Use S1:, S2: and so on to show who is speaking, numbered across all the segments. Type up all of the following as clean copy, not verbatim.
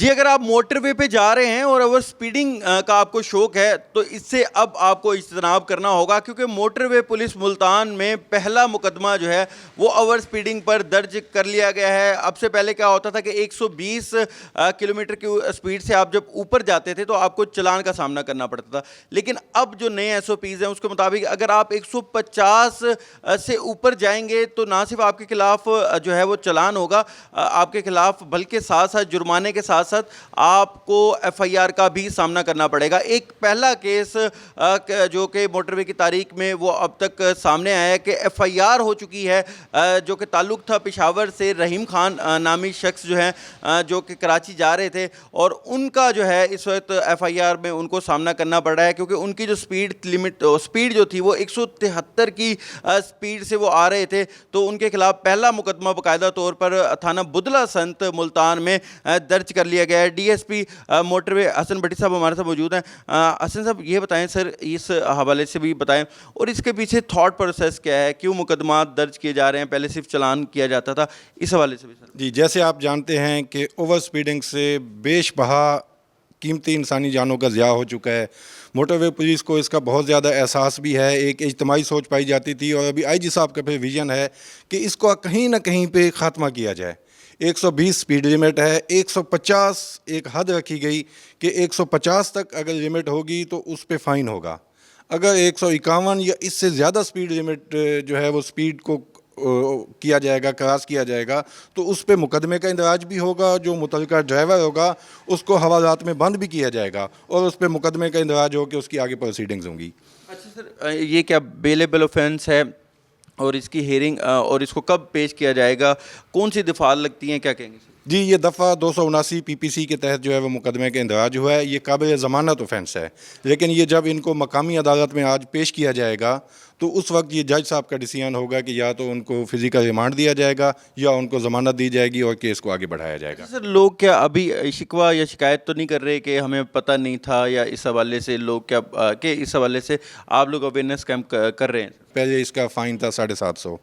S1: جی اگر آپ موٹر وے پہ جا رہے ہیں اور اوور سپیڈنگ کا آپ کو شوق ہے تو اس سے اب آپ کو اجتناب کرنا ہوگا، کیونکہ موٹر وے پولیس ملتان میں پہلا مقدمہ جو ہے وہ اوور سپیڈنگ پر درج کر لیا گیا ہے۔ اب سے پہلے کیا ہوتا تھا کہ 120 کلومیٹر کی سپیڈ سے آپ جب اوپر جاتے تھے تو آپ کو چلان کا سامنا کرنا پڑتا تھا، لیکن اب جو نئے SOPs ہیں اس کے مطابق اگر آپ 150 سے اوپر جائیں گے تو نہ صرف آپ کے خلاف جو ہے وہ چلان ہوگا آپ کے خلاف، بلکہ ساتھ ساتھ جرمانے کے ساتھ ساتھ آپ کو FIR کا بھی سامنا کرنا پڑے گا۔ ایک پہلا کیس جو کہ موٹر وے کی تاریخ میں وہ اب تک سامنے آیا ہے کہ FIR ہو چکی ہے، جو کہ تعلق تھا پشاور سے رحیم خان نامی شخص جو ہیں جو کہ کراچی جا رہے تھے، اور ان کا جو ہے اس وقت FIR میں ان کو سامنا کرنا پڑ رہا ہے، کیونکہ ان کی جو سپیڈ جو تھی وہ 173 کی سپیڈ سے وہ آ رہے تھے، تو ان کے خلاف پہلا مقدمہ باقاعدہ طور پر تھانہ بدلہ سنت ملتان میں درج کر لیا گیا ہے۔ DSP موٹر وے حسن بٹی صاحب ہمارے ساتھ موجود ہیں۔ حسن صاحب یہ بتائیں سر، اس حوالے سے بھی بتائیں اور اس کے پیچھے تھاٹ پروسیس کیا ہے، کیوں مقدمات درج کیے جا رہے ہیں؟ پہلے صرف چلان کیا جاتا تھا، اس حوالے سے بھی سر۔
S2: جی جیسے آپ جانتے ہیں کہ اوور سپیڈنگ سے بیش بہا قیمتی انسانی جانوں کا ضیاع ہو چکا ہے۔ موٹر وے پولیس کو اس کا بہت زیادہ احساس بھی ہے، ایک اجتماعی سوچ پائی جاتی تھی، اور ابھی IG صاحب کا پھر ویژن ہے کہ اس کو کہیں نہ کہیں پہ خاتمہ کیا جائے۔ 120 سپیڈ لمٹ ہے، 150 ایک حد رکھی گئی کہ 150 تک اگر لمٹ ہوگی تو اس پہ فائن ہوگا۔ اگر 151 یا اس سے زیادہ سپیڈ لمٹ جو ہے وہ سپیڈ کو کیا جائے گا، کراس کیا جائے گا، تو اس پہ مقدمے کا اندراج بھی ہوگا، جو متعلقہ ڈرائیور ہوگا اس کو حوالات میں بند بھی کیا جائے گا، اور اس پہ مقدمے کا اندراج ہو کے اس کی آگے پروسیڈنگز ہوں گی۔
S1: اچھا سر، یہ کیا بیلیبل آفینس ہے اور اس کی ہیئرنگ اور اس کو کب پیش کیا جائے گا؟ کون سی دفعات لگتی ہیں، کیا کہیں گے سر؟
S2: جی یہ دفعہ 279 PPC کے تحت جو ہے وہ مقدمے کا اندراج ہوا ہے۔ یہ قابل ضمانت اوفینس ہے، لیکن یہ جب ان کو مقامی عدالت میں آج پیش کیا جائے گا تو اس وقت یہ جج صاحب کا ڈیسیژن ہوگا کہ یا تو ان کو فزیکل ریمانڈ دیا جائے گا یا ان کو ضمانت دی جائے گی اور کیس کو آگے بڑھایا جائے گا۔
S1: سر لوگ کیا ابھی شکوہ یا شکایت تو نہیں کر رہے کہ ہمیں پتہ نہیں تھا، یا اس حوالے سے لوگ کیا کہ اس حوالے سے آپ لوگ اویئرنیس کیمپ کر رہے ہیں؟
S2: پہلے اس کا فائن تھا 750،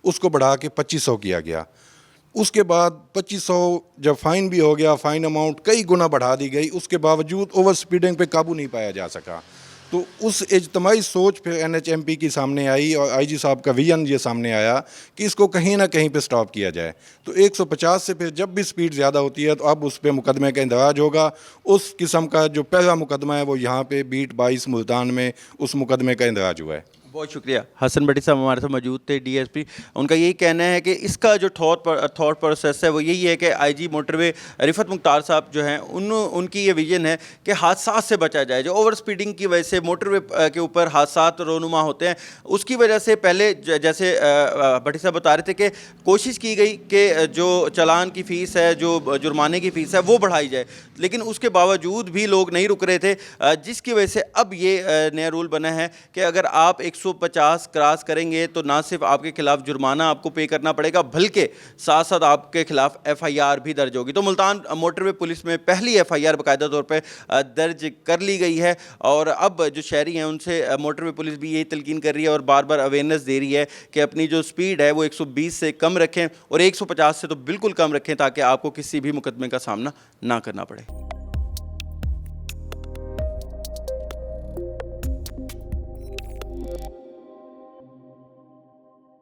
S2: اس کو بڑھا کے 2500 کیا گیا۔ اس کے بعد 2500 جب فائن بھی ہو گیا، فائن اماؤنٹ کئی گنا بڑھا دی گئی، اس کے باوجود اوور سپیڈنگ پہ قابو نہیں پایا جا سکا۔ تو اس اجتماعی سوچ پھر NHMP کی سامنے آئی اور IG صاحب کا ویژن یہ سامنے آیا کہ اس کو کہیں نہ کہیں پہ سٹاپ کیا جائے۔ تو 150 سے پھر جب بھی سپیڈ زیادہ ہوتی ہے تو اب اس پہ مقدمے کا اندراج ہوگا۔ اس قسم کا جو پہلا مقدمہ ہے وہ یہاں پہ بیٹ 22 ملتان میں اس مقدمے کا اندراج ہوا ہے۔
S1: بہت شکریہ۔ حسن بٹی صاحب ہمارے ساتھ موجود تھے، DSP۔ ان کا یہی کہنا ہے کہ اس کا جو تھاٹ پروسیس ہے وہ یہی ہے کہ IG موٹر وے رفعت مختار صاحب جو ہیں ان کی یہ ویژن ہے کہ حادثات سے بچا جائے۔ جو اوور سپیڈنگ کی وجہ سے موٹر وے کے اوپر حادثات رونما ہوتے ہیں، اس کی وجہ سے پہلے جیسے بٹی صاحب بتا رہے تھے کہ کوشش کی گئی کہ جو چلان کی فیس ہے، جو جرمانے کی فیس ہے وہ بڑھائی جائے، لیکن اس کے باوجود بھی لوگ نہیں رک رہے تھے، جس کی وجہ سے اب یہ نیا رول بنا ہے کہ اگر آپ 150 کراس کریں گے تو نہ صرف آپ کے خلاف جرمانہ آپ کو پے کرنا پڑے گا، بلکہ ساتھ ساتھ آپ کے خلاف FIR بھی درج ہوگی۔ تو ملتان موٹر وے پولیس میں پہلی FIR باقاعدہ طور پہ درج کر لی گئی ہے، اور اب جو شہری ہیں ان سے موٹر وے پولیس بھی یہی تلقین کر رہی ہے اور بار بار اویئرنیس دے رہی ہے کہ اپنی جو سپیڈ ہے وہ 120 سے کم رکھیں اور 150 سے تو بالکل کم رکھیں، تاکہ آپ کو کسی بھی مقدمے کا سامنا نہ کرنا پڑے۔